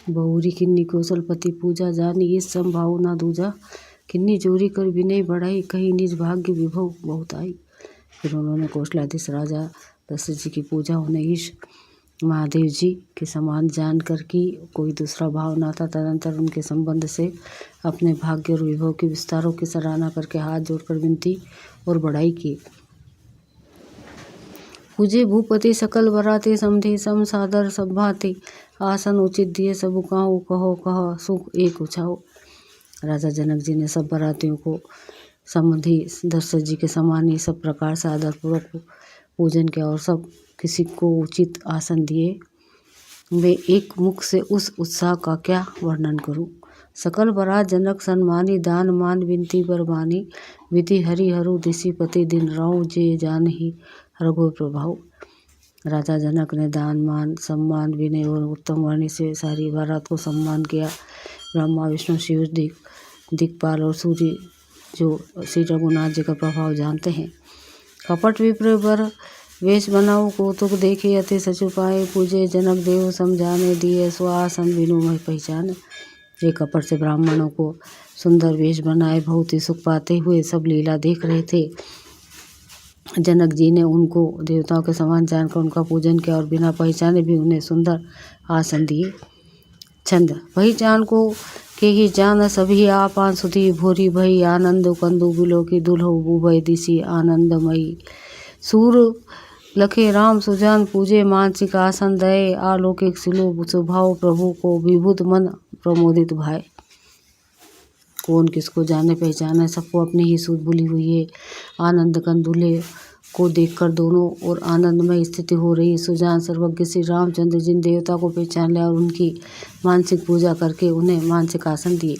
बहुरी किन्नी कौशलपति पूजा, जानी इस संभाव ना दूजा। किन्नी चोरी कर विनय बढ़ाई, कहीं निज भाग्य विभव बहुत आई। फिर उन्होंने कौशलाधीश राजा दशरथ जी की पूजा उन्हें ईश महादेव जी के समान जानकर कि कोई दूसरा भाव ना था। तदनंतर उनके संबंध से अपने भाग्य और विभव के विस्तारों की सराहना करके हाथ जोड़कर विनती और बड़ाई की। पूजे भूपति सकल बराते, समधि सम सादर सब भाते। आसन उचित दिए सबु काहू, कहो कहो सुख एक उछाओ। राजा जनक जी ने सब बरातियों को समधि दशरथ जी के समान ही सब प्रकार से आदरपूर्वक पूजन किया और सब किसी को उचित आसन दिए। मैं एक मुख से उस उत्साह का क्या वर्णन करूं। सकल बरात जनक सन्मानी, दान मान विनती बरमानी। विधि हरि हरु दिशिपति, दिन राउ जे जान ही रघु प्रभाव। राजा जनक ने दान मान सम्मान विनय और उत्तम वाणी से सारी बारात को सम्मान किया। ब्रह्मा विष्णु शिव दिक्पाल और सूर्य जो श्री रघुनाथ जी का प्रभाव जानते हैं। कपट विप्र बर वेश बनाओ, कौतुक देखे अति सचु पाए। पूजे जनक देव समझाने, दिए स्वासन बिनु मह पहचाने। ये कपट से ब्राह्मणों को सुंदर वेश बनाए बहुत ही सुख पाते हुए सब लीला देख रहे थे। जनक जी ने उनको देवताओं के समान जानकर उनका पूजन किया और बिना पहचाने भी उन्हें सुंदर आसन दिए। छंद पहचान को के ही जान सभी आपा, सुधी भोरी भई आनंद कंदु बिलो की दुल्हो बुबई दिशी आनंदमयी। सूर लखे राम सुजान, पूजे मानसिक आसन दये। अलौकिक सुलभ स्वभाव, प्रभु को विभुत मन प्रमोदित भाई। कौन किसको जाने पहचाने, सबको अपनी ही सूझ भूली हुई है। आनंद कंदुले को देखकर दोनों और आनंदमय स्थिति हो रही। सुजान सर्वज्ञ श्री रामचंद्र जिन देवता को पहचान लिया और उनकी मानसिक पूजा करके उन्हें मानसिक आसन दिए।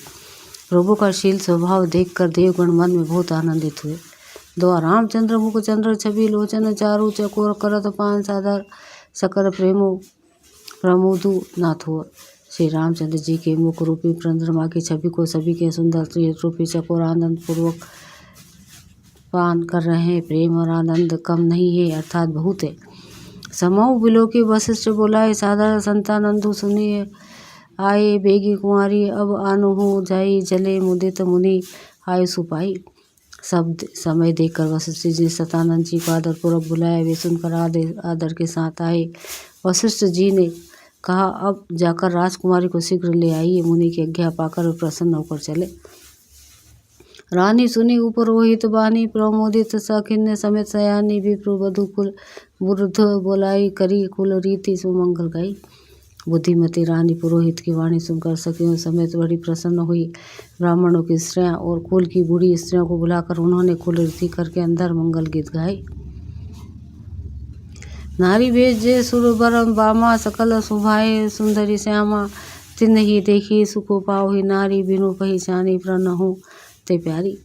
प्रभु का शील स्वभाव देखकर देवगण मन में बहुत आनंदित हुए। दो रामचंद्र मुख चंद्र छवि लोचन, चारु चकोर करत पान सादर। सकल प्रेमो प्रमोदु नाथोर। श्री रामचंद्र जी के मुख रूपी चंद्रमा की छवि को सभी के सुंदर रूपी चकोर आनंद पूर्वक पान कर रहे हैं। प्रेम और आनंद कम नहीं है अर्थात बहुत है। समऊ बिलो के वशिष्ठ बोलाए, सादर संतानंदु सुनिए। आए बेगी कुंवारी अब आनु जाई, जले मुदित मुनि आय सुपाई। सब समय देखकर वशिष्ठ जी सतानंद जी को आदर पूर्वक बुलाया। वे सुनकर आदर के साथ आए। वशिष्ठ जी ने कहा, अब जाकर राजकुमारी को शीघ्र ले आइए। मुनि की आज्ञा पाकर प्रसन्न होकर चले। रानी सुनी उपरोहित बानी, प्रमोदित सखिन्य समेत सयानी। विप्र वधु कुल वृद्ध बोलाई, करी कुल रीति सुमंगल गाई। बुद्धिमती रानी पुरोहित की वाणी सुनकर सखियों समेत बड़ी प्रसन्न हुई। ब्राह्मणों की स्त्रियां और कुल की बूढ़ी स्त्रियों को बुलाकर उन्होंने कुल रीति करके अंदर मंगल गीत गाए। नारी वेश जे सुर बरम बामा, सकल सुभाए सुंदरी श्यामा। तिन ही देखी सुको पाओ ही, नारी बिनु पहचानी प्रणहु ते प्यारी।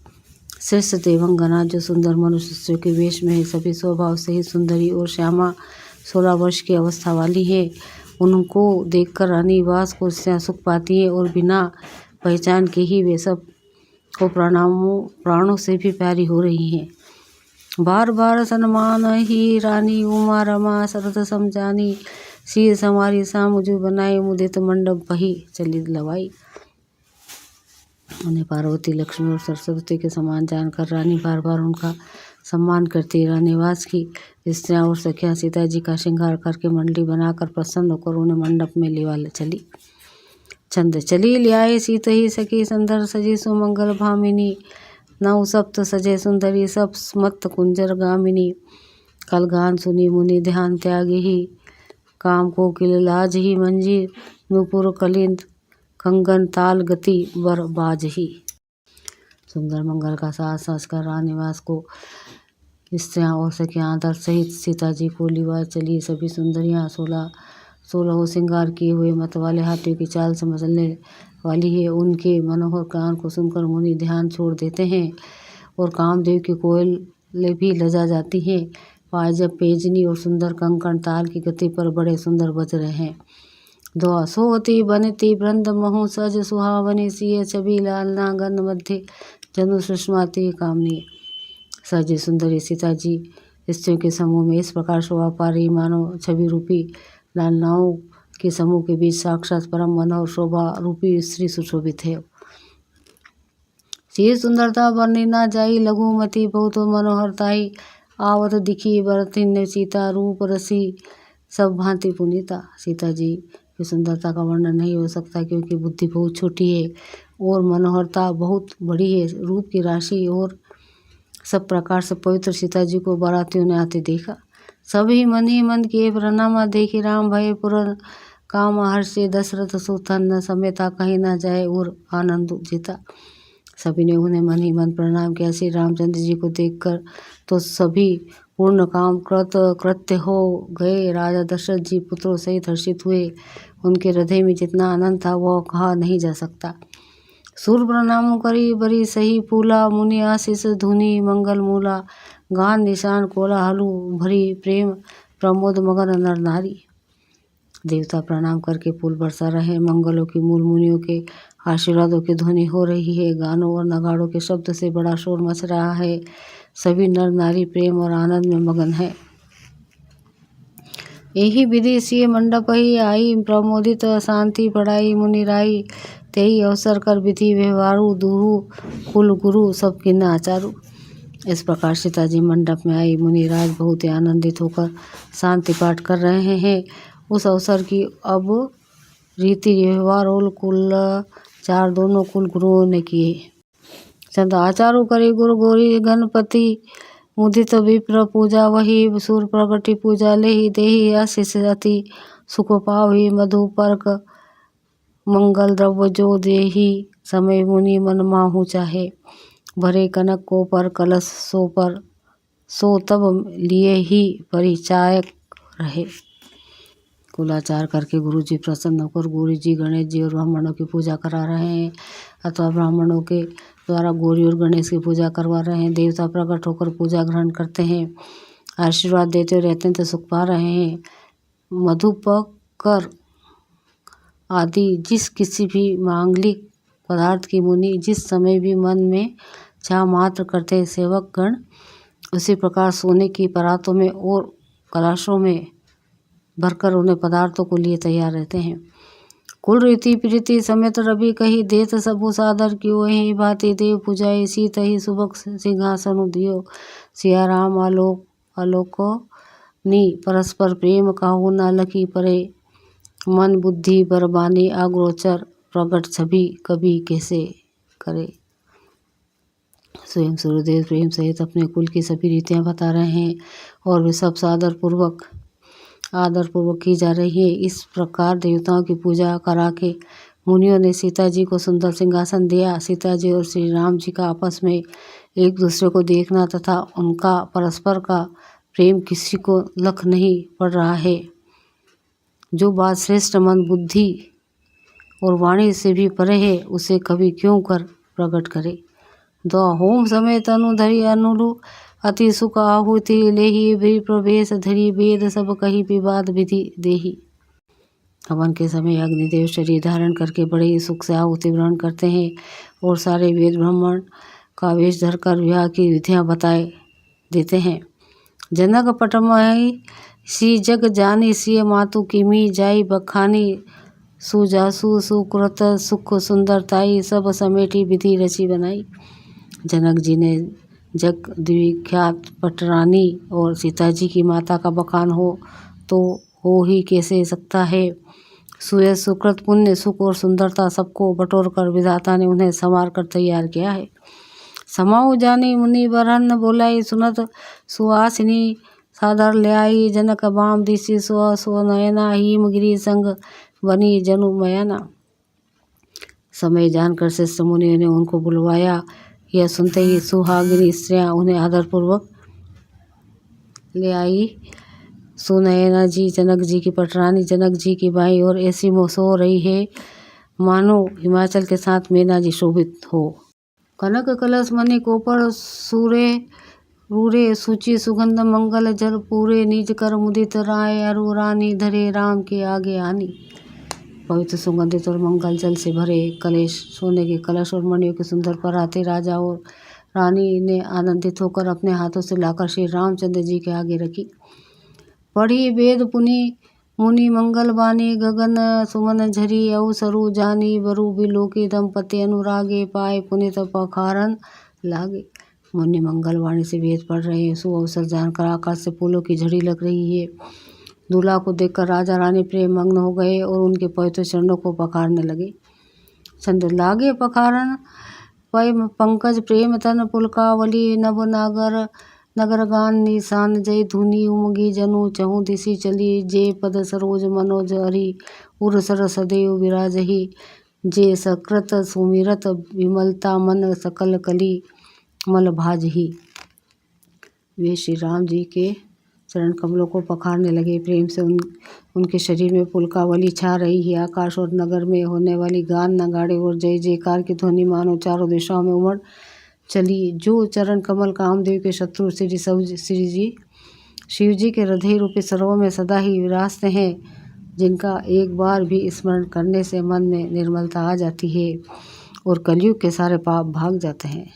श्रेष्ठ देवंगना जो सुंदर मनुष्य स्त्रियों के वेश में है, सभी स्वभाव से ही सुंदरी और श्यामा 16 वर्ष की अवस्था वाली है। उनको देखकर रानी वास को सुख पाती है और बिना पहचान के ही वे सब को प्राणों से भी प्यारी हो रही हैं। बार बार सन्मान ही रानी उमा रमा, शरद समझानी। शीर समारी सा मुझे बनाए, मुदित मंडप पही चली लवाई। उन्हें पार्वती लक्ष्मी और सरस्वती के समान जानकर रानी बार बार उनका सम्मान करती। रानीवास की स्त्रियां और सखियां सीता जी का श्रृंगार करके मंडली बनाकर प्रसन्न होकर उन्हें मंडप में लेवा चली। छंद चली लियाए सीत ही सखी, संदर सजी सुमंगल भामिनी। नौ सप्त सजे सुंदरी, सब मत कुंजर गामिनी। कल गान सुनी मुनि ध्यान त्यागी ही, काम को किल लाज ही मंजी। नूपुर कलिंद कंगन ताल गति बर बाज ही। सुंदर मंगल का साज संस्कार रानीवास को स्त्रियां और सखियां आदर सहित सीता जी को लिवा चली। सभी सुंदरियां 16 श्रृंगार किए हुए मत वाले हाथियों की चाल से चलने वाली है। उनके मनोहर गान को सुनकर मुनि ध्यान छोड़ देते हैं और कामदेव की कोयल भी लजा जाती हैं। पायजब पेजनी और सुंदर कंकण ताल की गति पर बड़े सुंदर बज रहे हैं। दो सोहती बनती वृंद महु, सज सुहावनी सिय छवि लाल नागन मध्य। जनु सुषमाती कामनी। सजी सुंदरी सीता जी स्त्रियों के समूह में इस प्रकार शोभा पा रही मानो छवि रूपी लालनाओं के समूह के बीच साक्षात परम मनोहर शोभा रूपी स्त्री सुशोभित है। सी सुंदरता वर्णि ना जाई, लघुमती बहुत मनोहरताई, आवत दिखी बरतिन सीता, रूप रसी सब भांति पुनीता। सीता जी की सुंदरता का वर्णन नहीं हो सकता, क्योंकि बुद्धि बहुत छोटी है और मनोहरता बहुत बड़ी है। रूप की राशि और सब प्रकार से पवित्र सीता जी को बारातियों ने आते देखा। सभी मन ही मन किए प्रणाम, देखी राम भय पुरन काम, हर्षे दशरथ सुतन, समेता कहीं ना जाए और आनंद जीता। सभी ने उन्हें मन ही मन प्रणाम किया। श्री रामचंद्र जी को देखकर तो सभी पूर्ण काम कृत्य हो गए। राजा दशरथ जी पुत्रों सहित हर्षित हुए। उनके हृदय में जितना आनंद था वह कहा नहीं जा सकता। सूर प्रणाम करी बरी सही फूला, मुनि आशीष धुनि मंगल मूला, गान निशान कोलाहलु भरी प्रेम, प्रमोद मगन नर नारी। देवता प्रणाम करके फूल बरसा रहे हैं। मंगलों की मूल मुनियों के आशीर्वादों की ध्वनि हो रही है। गानों और नगाड़ों के शब्द से बड़ा शोर मच रहा है। सभी नर नारी प्रेम और आनंद में मगन है। यही विधि सिय मंडप ही आई, प्रमोदित शांति पढ़ाई मुनि राई, तेही अवसर कर विधि व्यवहारू, दूहु कुल गुरु सब किन्ना आचारू। इस प्रकार सीता जी मंडप में आई। मुनिराज बहुत ही आनंदित होकर शांति पाठ कर रहे हैं। उस अवसर की अब रीति व्यवहार और कुल चार दोनों कुल गुरुओं ने किए। चंद आचारू करे गुरु गौरी गणपति, मुदित विप्र पूजा वही, सूर प्रगति पूजा लेहि, देहि आशीष अति, सुख पावहि मधु पर्क, मंगल द्रव्य जो देहि, समय मुनि मन माहु चाहे, भरे कनक को पर कलश सो पर, सो तब लिए ही परिचायक रहे। कुलाचार करके गुरु जी प्रसन्न होकर गौरी जी गणेश जी और ब्राह्मणों की पूजा करा रहे हैं, अथवा ब्राह्मणों के द्वारा गौरी और गणेश की पूजा करवा रहे हैं। देवता प्रकट होकर पूजा ग्रहण करते हैं, आशीर्वाद देते रहते हैं तो सुख पा रहे हैं। मधुपकर आदि जिस किसी भी मांगलिक पदार्थ की मुनि जिस समय भी मन में चाह मात्र करते सेवक गण, उसी प्रकार सोने की परातों में और कलाशों में भरकर उन्हें पदार्थों को लिए तैयार रहते हैं। कुल रीति प्रीति समेत रवि कही, देत सबु सादर क्यों वही भांति देव पूजाए, सीत ही सुबक सिंहासन दियो, सिया राम आलोक आलोको नी, परस्पर प्रेम काहू न लखी परे, मन बुद्धि बरबानी अग्रोचर, प्रगट छवि कभी कैसे करे। स्वयं सूर्यदेव प्रेम सहित अपने कुल की सभी रीतियाँ बता रहे हैं और वे सब आदर पूर्वक की जा रही है। इस प्रकार देवताओं की पूजा करा के मुनियों ने सीता जी को सुंदर सिंहासन दिया। सीता जी और श्री राम जी का आपस में एक दूसरे को देखना तथा उनका परस्पर का प्रेम किसी को लख नहीं पड़ रहा है। जो बात श्रेष्ठ मन बुद्धि और वाणी से भी परे है, उसे कभी क्यों कर प्रकट करे। दो होम समय तनु धरि अनुलु, अति सुख आहुति लेहि, भी प्रवेश धरि वेद सब कही, विवाद विधि देहि। हवन के समय अग्निदेव शरीर धारण करके बड़े ही सुख से आहुति ग्रहण करते हैं और सारे वेद ब्राह्मण का वेश धरकर विवाह की विधियाँ बताए देते हैं। जनक पटमहि सी जग जानी, सिय मातु किमी जाई बखानी, सुजासु सुकृत सुख सुंदरताई, सब समेटी विधि रची बनाई। जनक जी ने जग द्विख्यात पटरानी और सीता जी की माता का बखान हो तो हो ही कैसे सकता है। सुयश सुकृत पुण्य सुख और सुंदरता सबको बटोर कर विधाता ने उन्हें संवार कर तैयार किया है। समाऊ जानी मुनि बरहन बोलाई, सुनत सुहासिनी सादर ले आई, जनक बाम दिशि सो नयना, हीम गिरी संग बनी जनु मयना। समय जानकर श्रेष्ठ मुनियों ने उनको बुलवाया। यह सुनते ही सुहागिनी स्त्रियाँ उन्हें आदरपूर्वक ले आई। सुनयना जी जनक जी की पटरानी जनक जी की बाई और ऐसी सो रही है मानो हिमाचल के साथ मैना जी शोभित हो। कनक कलश मणि कोपर सूरे रूरे, सूची सुगंध मंगल जल पूरे, निज कर मुदित राय अरु रानी, धरे राम के आगे आनी। पवित्र सुगंधित और मंगल जल से भरे कलेश, सोने के कलश और मणियों के सुंदर पराते राजा और रानी ने आनंदित होकर अपने हाथों से लाकर श्री रामचंद्र जी के आगे रखी। पढ़ी वेद पुनि मुनि मंगल बानी गगन सुमन झरी अवसरु जानी बरु बिलोकी दंपति अनुरागे पाए पुनित पखारन लागे। मुनि मंगल वाणी से वेद पढ़ रहे हैं। सुअवसर जानकर आकाश से फूलों की झड़ी लग रही है। दूल्हा को देखकर राजा रानी प्रेम मग्न हो गए और उनके पवित्र चरणों को पखारने लगे। छंद लागे पखारन पय पंकज प्रेम तन पुलकावली नभ नागर नगर गान निशान जय धुनि उमगी जनु चहु दिशि चली जे पद सरोज मनोज हरि उर सर सदैव विराजहि जे सकृत सुमिरत विमलता मन सकल कली मल भाजहि। वे श्री राम जी के चरण कमलों को पखारने लगे। प्रेम से उनके शरीर में पुलकावली छा रही है। आकाश और नगर में होने वाली गान नगाड़े और जय जयकार की ध्वनि मानो चारों दिशाओं में उमड़ चली। जो चरण कमल कामदेव के शत्रु शिव जी के हृदय रूपी सरोवर में सदा ही विराजते हैं, जिनका एक बार भी स्मरण करने से मन में निर्मलता आ जाती है और कलयुग के सारे पाप भाग जाते हैं।